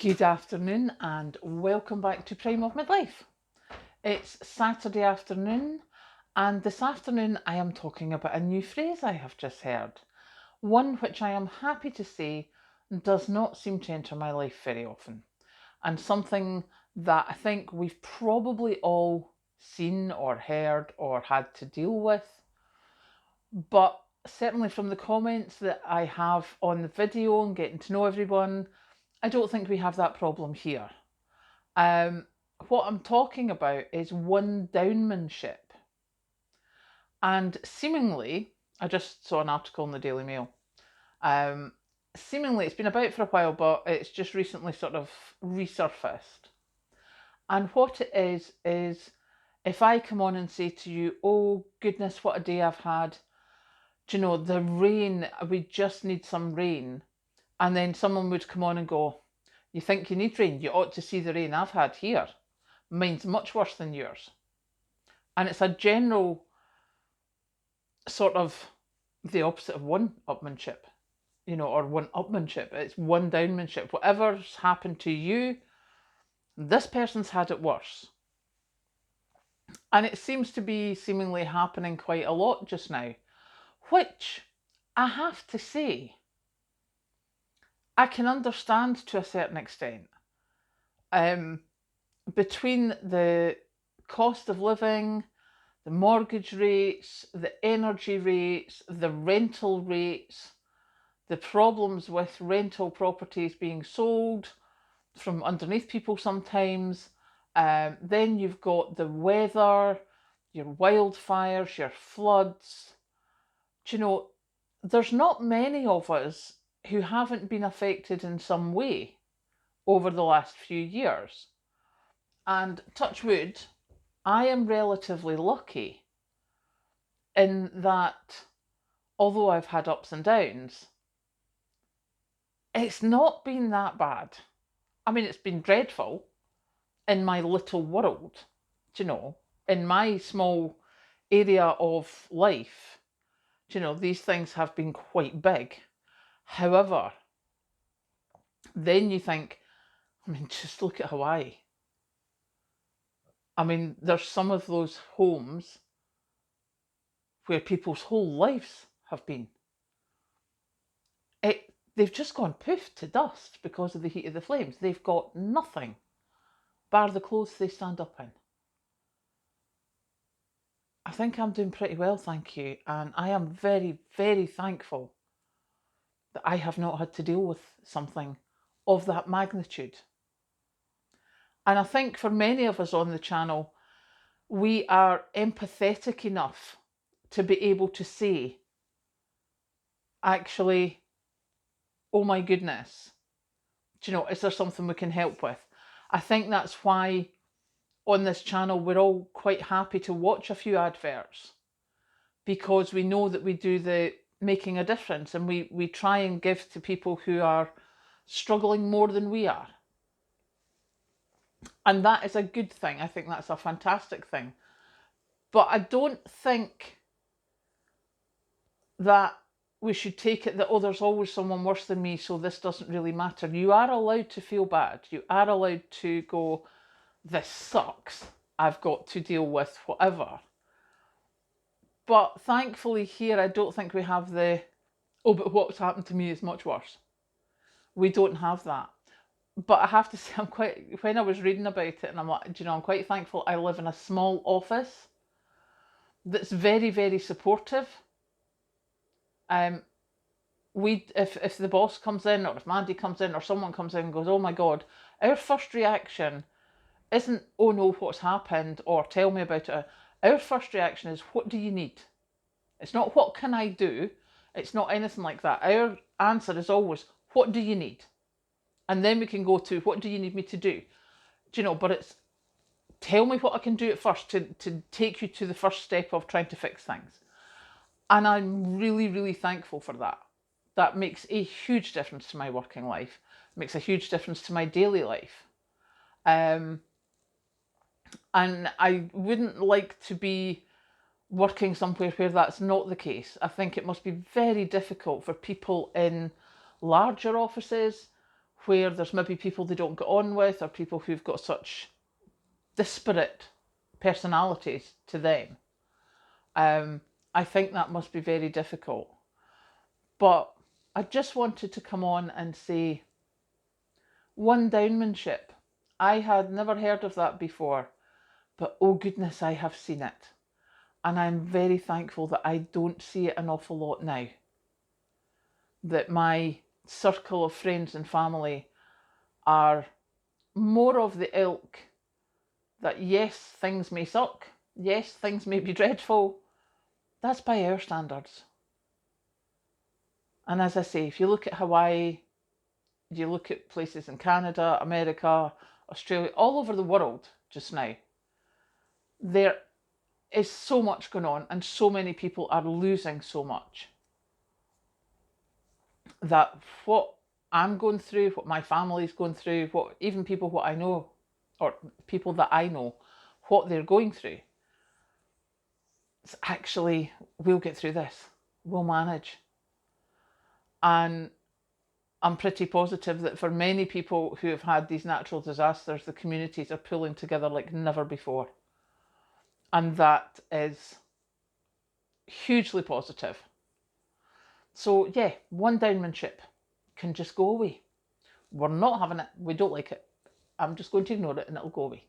Good afternoon and welcome back to Prime of Midlife. It's Saturday afternoon and this afternoon I am talking about a new phrase I have just heard. One which I am happy to say does not seem to enter my life very often, and something that I think we've probably all seen or heard or had to deal with. But certainly from the comments that I have on the video and getting to know everyone, I don't think we have that problem here. What I'm talking about is downmanship. And seemingly, I just saw an article in the Daily Mail. Seemingly, it's been about for a while, but it's just recently sort of resurfaced. And what it is if I come on and say to you, oh goodness, what a day I've had. Do you know, the rain, we just need some rain. And then someone would come on and go, you think you need rain? You ought to see the rain I've had here. Mine's much worse than yours. And it's a general sort of the opposite of one-upmanship, or one-upmanship. It's one-downmanship. Whatever's happened to you, this person's had it worse. And it seems to be seemingly happening quite a lot just now, which I have to say, I can understand to a certain extent. Between the cost of living, the mortgage rates, the energy rates, the rental rates, the problems with rental properties being sold from underneath people sometimes. Then you've got the weather, your wildfires, your floods. Do you know, there's not many of us who haven't been affected in some way over the last few years. And touch wood, I am relatively lucky in that although I've had ups and downs, it's not been that bad. I mean, it's been dreadful in my little world, in my small area of life. These things have been quite big. However, then you think, just look at Hawaii. There's some of those homes where people's whole lives have been. They've just gone poof to dust because of the heat of the flames. They've got nothing bar the clothes they stand up in. I think I'm doing pretty well, thank you. And I am very, very thankful that I have not had to deal with something of that magnitude. And I think for many of us on the channel, we are empathetic enough to be able to say, actually, oh my goodness, is there something we can help with? I think that's why on this channel we're all quite happy to watch a few adverts, because we know that we do the making a difference, and we try and give to people who are struggling more than we are. And that is a good thing. I think that's a fantastic thing. But I don't think that we should take it that, oh, there's always someone worse than me, so this doesn't really matter. You are allowed to feel bad. You are allowed to go, this sucks. I've got to deal with whatever. But thankfully here, I don't think we have the, oh, but what's happened to me is much worse. We don't have that. But I have to say, when I was reading about it, and I'm like, I'm quite thankful I live in a small office that's very, very supportive. If the boss comes in, or if Mandy comes in, or someone comes in and goes, oh my God, our first reaction isn't, oh no, what's happened, or tell me about it. Our first reaction is, what do you need? It's not, what can I do? It's not anything like that. Our answer is always, what do you need? And then we can go to, what do you need me to do? But it's, tell me what I can do at first to take you to the first step of trying to fix things. And I'm really, really thankful for that. That makes a huge difference to my working life. It makes a huge difference to my daily life. And I wouldn't like to be working somewhere where that's not the case. I think it must be very difficult for people in larger offices where there's maybe people they don't get on with, or people who've got such disparate personalities to them. I think that must be very difficult. But I just wanted to come on and say, one downmanship. I had never heard of that before, but oh goodness, I have seen it. And I'm very thankful that I don't see it an awful lot now. That my circle of friends and family are more of the ilk that yes, things may suck, yes, things may be dreadful. That's by our standards. And as I say, if you look at Hawaii, you look at places in Canada, America, Australia, all over the world just now, there is so much going on and so many people are losing so much that what I'm going through, what my family's going through, what even people what I know, or people that I know, what they're going through, it's actually, we'll get through this. We'll manage. And I'm pretty positive that for many people who have had these natural disasters, the communities are pulling together like never before. And that is hugely positive. So yeah, one downmanship can just go away. We're not having it. We don't like it. I'm just going to ignore it and it'll go away.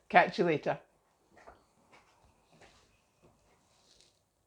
Catch you later.